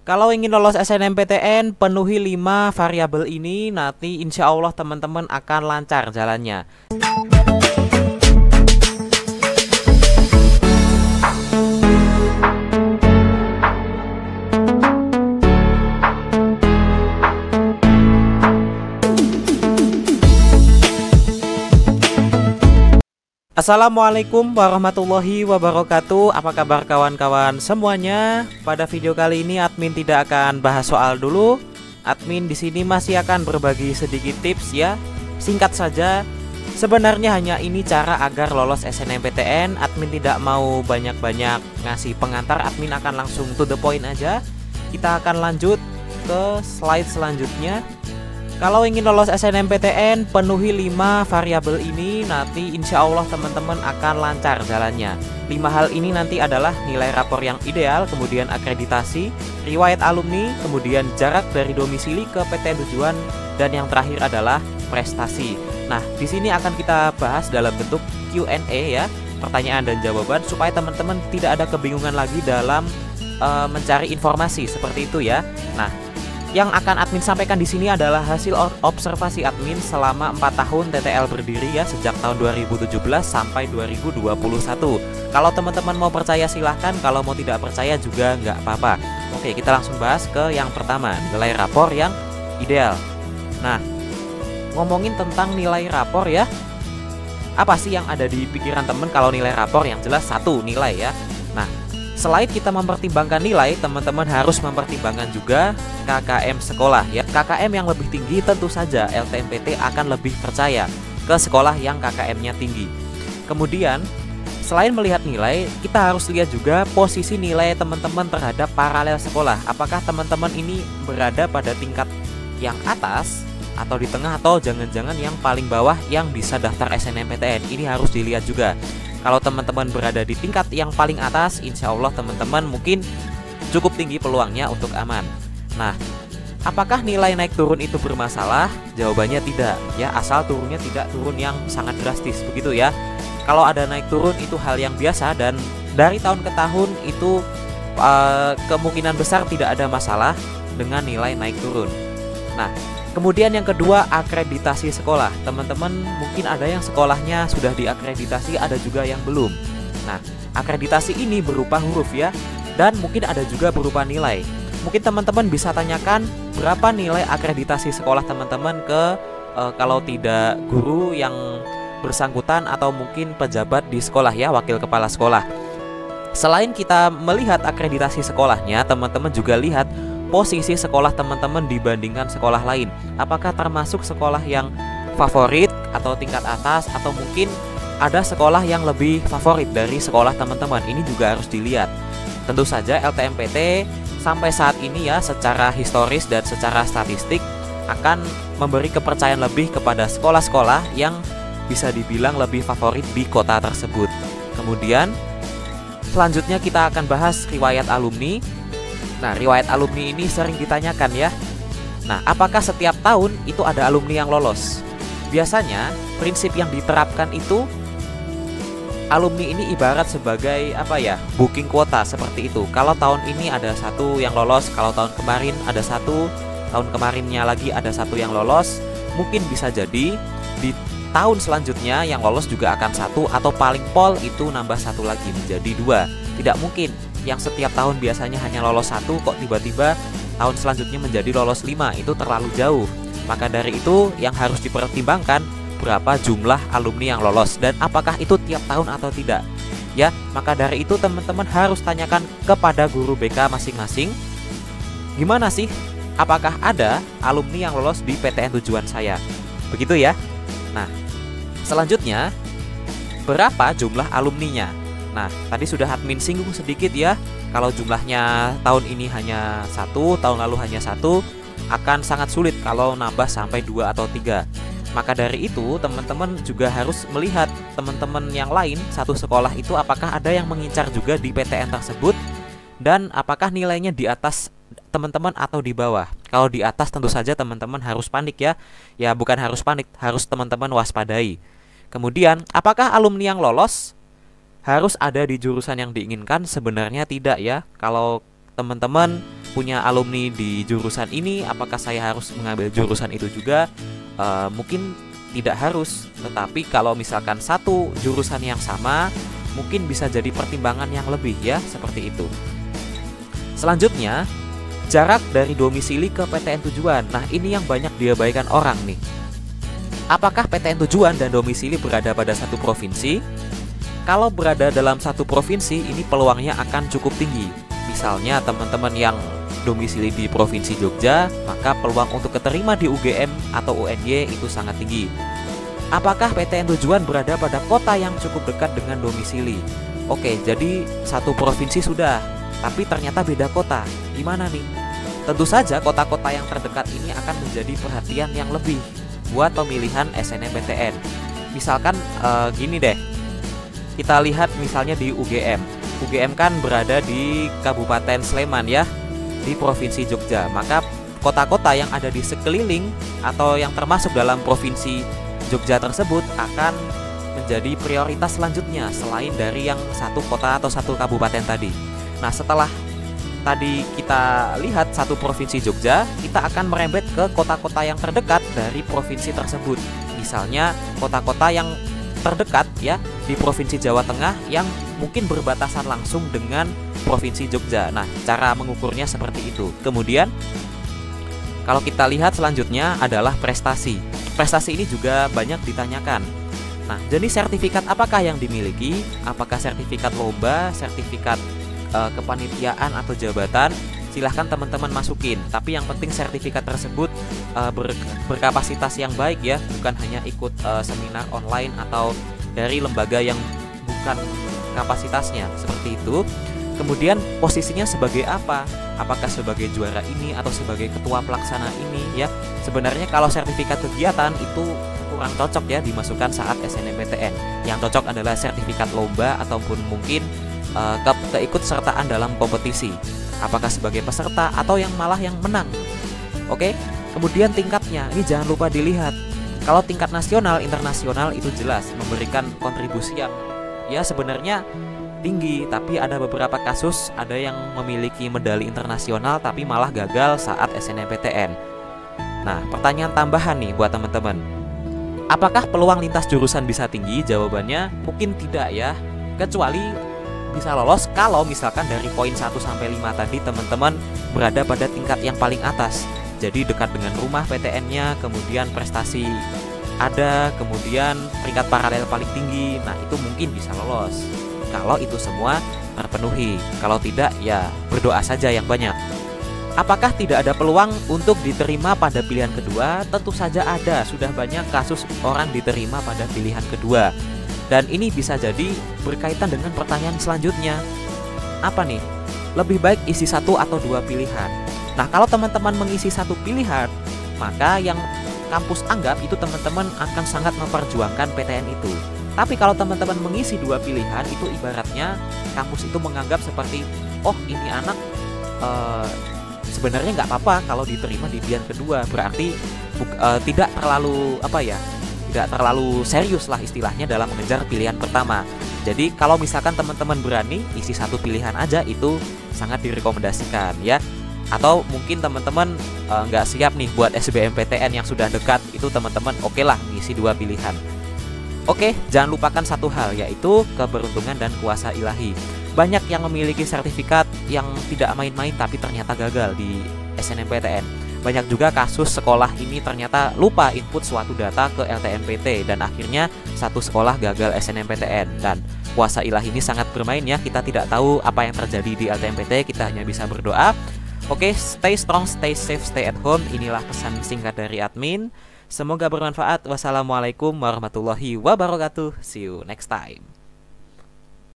Kalau ingin lolos SNMPTN, penuhi 5 variabel ini, nanti insya Allah teman-teman akan lancar jalannya. Assalamualaikum warahmatullahi wabarakatuh. Apa kabar kawan-kawan semuanya? Pada video kali ini admin tidak akan bahas soal dulu. Admin di sini masih akan berbagi sedikit tips ya. Singkat saja. Sebenarnya hanya ini cara agar lolos SNMPTN. Admin tidak mau banyak-banyak ngasih pengantar. Admin akan langsung to the point aja. Kita akan lanjut ke slide selanjutnya. Kalau ingin lolos SNMPTN, penuhi 5 variabel ini, nanti insya Allah teman-teman akan lancar jalannya. 5 hal ini nanti adalah nilai rapor yang ideal, kemudian akreditasi, riwayat alumni, kemudian jarak dari domisili ke PTN tujuan, dan yang terakhir adalah prestasi. Nah, di sini akan kita bahas dalam bentuk Q&A ya, pertanyaan dan jawaban, supaya teman-teman tidak ada kebingungan lagi dalam mencari informasi seperti itu ya. Nah, yang akan admin sampaikan di sini adalah hasil observasi admin selama 4 tahun TTL berdiri ya, sejak tahun 2017 sampai 2021. Kalau teman-teman mau percaya silahkan, kalau mau tidak percaya juga nggak apa-apa. Oke, kita langsung bahas ke yang pertama, nilai rapor yang ideal. Nah, ngomongin tentang nilai rapor ya, apa sih yang ada di pikiran temen kalau nilai rapor? Yang jelas satu, nilai ya. Nah, selain kita mempertimbangkan nilai, teman-teman harus mempertimbangkan juga KKM sekolah ya. KKM yang lebih tinggi tentu saja LTMPT akan lebih percaya ke sekolah yang KKM-nya tinggi. Kemudian, selain melihat nilai, kita harus lihat juga posisi nilai teman-teman terhadap paralel sekolah. Apakah teman-teman ini berada pada tingkat yang atas atau di tengah, atau jangan-jangan yang paling bawah yang bisa daftar SNMPTN. Ini harus dilihat juga. Kalau teman-teman berada di tingkat yang paling atas, insya Allah teman-teman mungkin cukup tinggi peluangnya untuk aman. Nah, apakah nilai naik turun itu bermasalah? Jawabannya tidak ya, asal turunnya tidak turun yang sangat drastis begitu ya. Kalau ada naik turun itu hal yang biasa, dan dari tahun ke tahun itu kemungkinan besar tidak ada masalah dengan nilai naik turun. Nah, kemudian yang kedua, akreditasi sekolah. Teman-teman mungkin ada yang sekolahnya sudah diakreditasi, ada juga yang belum. Nah, akreditasi ini berupa huruf ya, dan mungkin ada juga berupa nilai. Mungkin teman-teman bisa tanyakan berapa nilai akreditasi sekolah teman-teman ke kalau tidak guru yang bersangkutan atau mungkin pejabat di sekolah ya, wakil kepala sekolah. Selain kita melihat akreditasi sekolahnya, teman-teman juga lihat posisi sekolah teman-teman dibandingkan sekolah lain. Apakah termasuk sekolah yang favorit atau tingkat atas, atau mungkin ada sekolah yang lebih favorit dari sekolah teman-teman. Ini juga harus dilihat. Tentu saja LTMPT sampai saat ini ya, secara historis dan secara statistik akan memberi kepercayaan lebih kepada sekolah-sekolah yang bisa dibilang lebih favorit di kota tersebut. Kemudian selanjutnya kita akan bahas riwayat alumni. Nah, riwayat alumni ini sering ditanyakan ya. Nah, apakah setiap tahun itu ada alumni yang lolos? Biasanya prinsip yang diterapkan itu, alumni ini ibarat sebagai apa ya, booking kuota seperti itu. Kalau tahun ini ada satu yang lolos, kalau tahun kemarin ada satu, tahun kemarinnya lagi ada satu yang lolos, mungkin bisa jadi di tahun selanjutnya yang lolos juga akan satu, atau paling pol itu nambah satu lagi menjadi 2. Tidak mungkin yang setiap tahun biasanya hanya lolos 1 kok tiba-tiba tahun selanjutnya menjadi lolos 5. Itu terlalu jauh. Maka dari itu yang harus dipertimbangkan berapa jumlah alumni yang lolos dan apakah itu tiap tahun atau tidak ya. Maka dari itu teman-teman harus tanyakan kepada guru BK masing-masing, gimana sih, apakah ada alumni yang lolos di PTN tujuan saya, begitu ya. Nah, selanjutnya berapa jumlah alumninya. Nah, tadi sudah admin singgung sedikit ya, kalau jumlahnya tahun ini hanya 1, tahun lalu hanya 1, akan sangat sulit kalau nambah sampai 2 atau 3. Maka dari itu teman-teman juga harus melihat teman-teman yang lain satu sekolah itu apakah ada yang mengincar juga di PTN tersebut, dan apakah nilainya di atas teman-teman atau di bawah. Kalau di atas tentu saja teman-teman harus panik ya. Ya bukan harus panik, harus teman-teman waspadai. Kemudian apakah alumni yang lolos harus ada di jurusan yang diinginkan? Sebenarnya tidak ya. Kalau teman-teman punya alumni di jurusan ini, apakah saya harus mengambil jurusan itu juga? Mungkin tidak harus, tetapi kalau misalkan satu jurusan yang sama, mungkin bisa jadi pertimbangan yang lebih ya, seperti itu. Selanjutnya, jarak dari domisili ke PTN tujuan. Nah, ini yang banyak diabaikan orang nih. Apakah PTN tujuan dan domisili berada pada satu provinsi? Kalau berada dalam satu provinsi, ini peluangnya akan cukup tinggi. Misalnya teman-teman yang domisili di Provinsi Jogja, maka peluang untuk keterima di UGM atau UNY itu sangat tinggi. Apakah PTN tujuan berada pada kota yang cukup dekat dengan domisili? Oke, jadi satu provinsi sudah, tapi ternyata beda kota. Gimana nih? Tentu saja kota-kota yang terdekat ini akan menjadi perhatian yang lebih buat pemilihan SNMPTN. Misalkan gini deh, kita lihat misalnya di UGM. UGM kan berada di Kabupaten Sleman ya, di Provinsi Jogja. Maka kota-kota yang ada di sekeliling atau yang termasuk dalam Provinsi Jogja tersebut akan menjadi prioritas selanjutnya selain dari yang satu kota atau satu kabupaten tadi. Nah, setelah tadi kita lihat satu provinsi Jogja, kita akan merembet ke kota-kota yang terdekat dari provinsi tersebut. Misalnya kota-kota yang terdekat ya di Provinsi Jawa Tengah yang mungkin berbatasan langsung dengan Provinsi Jogja. Nah, cara mengukurnya seperti itu. Kemudian kalau kita lihat selanjutnya adalah prestasi. Prestasi ini juga banyak ditanyakan. Nah, jenis sertifikat apakah yang dimiliki? Apakah sertifikat lomba, sertifikat kepanitiaan atau jabatan? Silahkan teman-teman masukin. Tapi yang penting sertifikat tersebut berkapasitas yang baik ya, bukan hanya ikut seminar online atau dari lembaga yang bukan kapasitasnya, seperti itu. Kemudian posisinya sebagai apa? Apakah sebagai juara ini atau sebagai ketua pelaksana ini ya? Sebenarnya kalau sertifikat kegiatan itu kurang cocok ya dimasukkan saat SNMPTN. Yang cocok adalah sertifikat lomba ataupun mungkin keikutsertaan dalam kompetisi. Apakah sebagai peserta atau yang malah yang menang. Oke. Kemudian tingkatnya, ini jangan lupa dilihat. Kalau tingkat nasional, internasional itu jelas memberikan kontribusi yang ya sebenarnya tinggi, tapi ada beberapa kasus ada yang memiliki medali internasional tapi malah gagal saat SNMPTN. Nah, pertanyaan tambahan nih buat teman-teman. Apakah peluang lintas jurusan bisa tinggi? Jawabannya mungkin tidak ya. Kecuali bisa lolos kalau misalkan dari poin 1 sampai 5 tadi teman-teman berada pada tingkat yang paling atas. Jadi dekat dengan rumah PTN-nya, kemudian prestasi ada, kemudian peringkat paralel paling tinggi. Nah, itu mungkin bisa lolos kalau itu semua terpenuhi. Kalau tidak, ya berdoa saja yang banyak. Apakah tidak ada peluang untuk diterima pada pilihan kedua? Tentu saja ada. Sudah banyak kasus orang diterima pada pilihan kedua. Dan ini bisa jadi berkaitan dengan pertanyaan selanjutnya. Apa nih? Lebih baik isi satu atau dua pilihan. Nah, kalau teman-teman mengisi satu pilihan, maka yang kampus anggap itu teman-teman akan sangat memperjuangkan PTN itu. Tapi kalau teman-teman mengisi dua pilihan, itu ibaratnya kampus itu menganggap seperti, oh ini anak sebenarnya nggak apa-apa kalau diterima di pilihan kedua. Berarti tidak terlalu tidak terlalu serius lah istilahnya dalam mengejar pilihan pertama. Jadi kalau misalkan teman-teman berani isi satu pilihan aja, itu sangat direkomendasikan ya. Atau mungkin teman-teman nggak siap nih buat SBMPTN yang sudah dekat, itu teman-teman oke lah ngisi dua pilihan. Oke, jangan lupakan satu hal, yaitu keberuntungan dan kuasa ilahi. Banyak yang memiliki sertifikat yang tidak main-main tapi ternyata gagal di SNMPTN. Banyak juga kasus sekolah ini ternyata lupa input suatu data ke LTMPT dan akhirnya satu sekolah gagal SNMPTN. Dan kuasa ilahi ini sangat bermain ya, kita tidak tahu apa yang terjadi di LTMPT, kita hanya bisa berdoa. Oke, stay strong, stay safe, stay at home. Inilah pesan singkat dari admin. Semoga bermanfaat. Wassalamualaikum warahmatullahi wabarakatuh. See you next time.